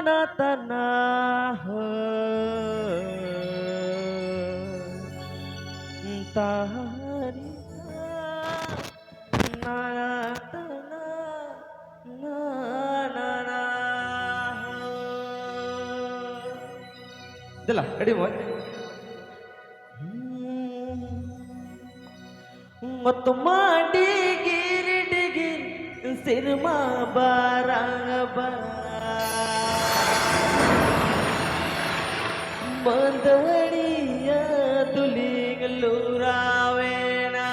tanah tari na tanah na na na Itulah, ready boy. Matuma digir digir sirma barang Mandariya tuling lurawena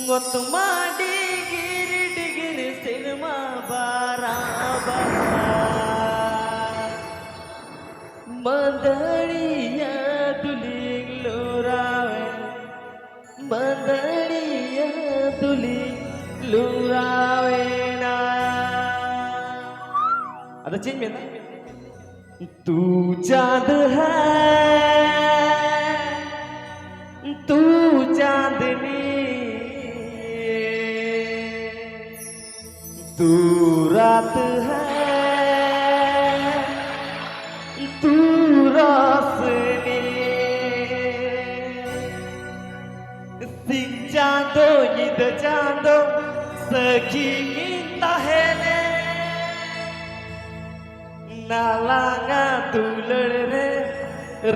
Matuma digir digir sirma barang Mandariya tuling lurawena Mandariya tuling lurawena ada चीज में ना तू चांद है तू चांदनी तू रात है तू रोशनी सिंह चांदो ईद चांदो सखी गिनता है नालांगा तुलड़ रे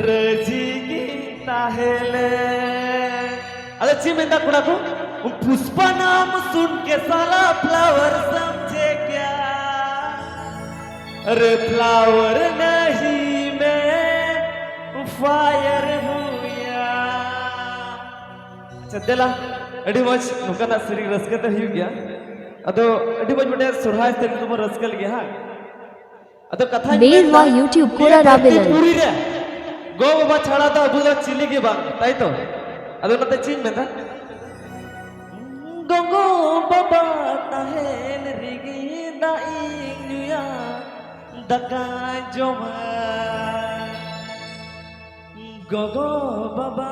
रजी गिनता है अरे चिमेंदा कुड़ा को पुष्पा नाम सुन के साला फ्लावर समझे क्या अरे फ्लावर नहीं मैं फायर हुआ चद्देला अड़ी मच नुकाना सरी रसकता ही गया अदो अड़ी मच बटे सुरहाय सरी तुम रसकल गया हां अदो कथा बेलवा यूट्यूब कोरा राबिलन पूरी रे गो बाबा छाड़ा तो अबुदा चिली के बांग ताई तो अदो नते चीन में था गो बाबा तहेन रिगी दाइंगया दका जोमा गो बाबा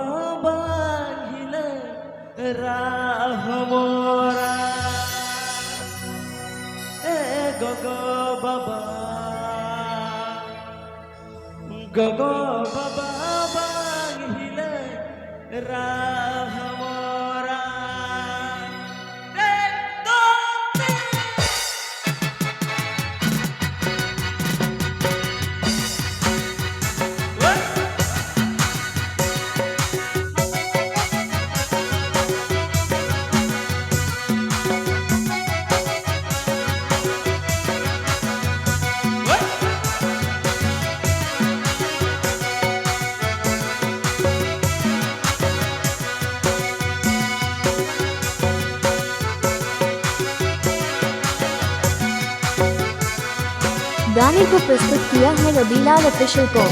बांगिल राहमोरा ए गो बाबा गगो बाबा बांगिल राहमोरा गाने को प्रस्तुत किया है रबीलाल ऑफिशियल को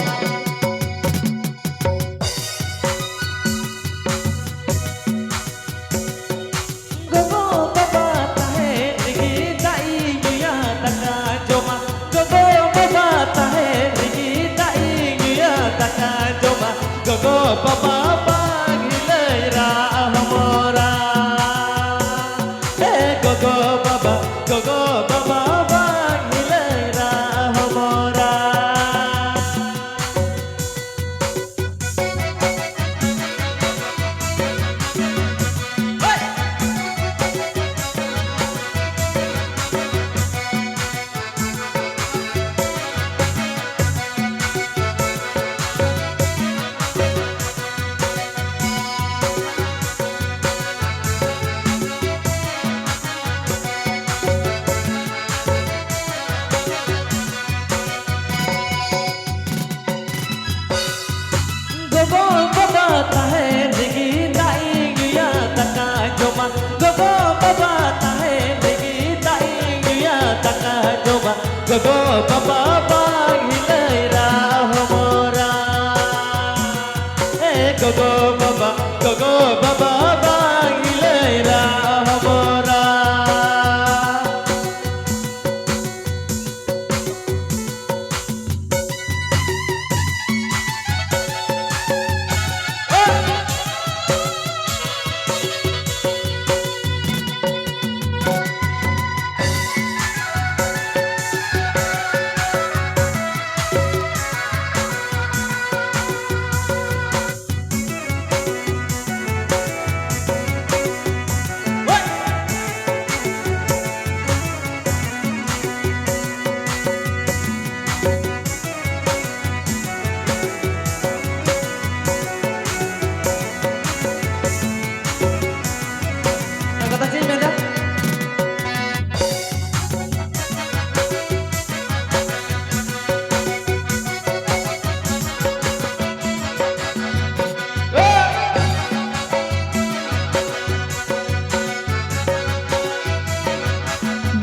गगो बाबा बांगिल राहमोरा ए गगो बाबा बांगिल राहमोरा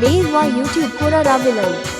बेजवा यूट्यूब कोरा राबिलाई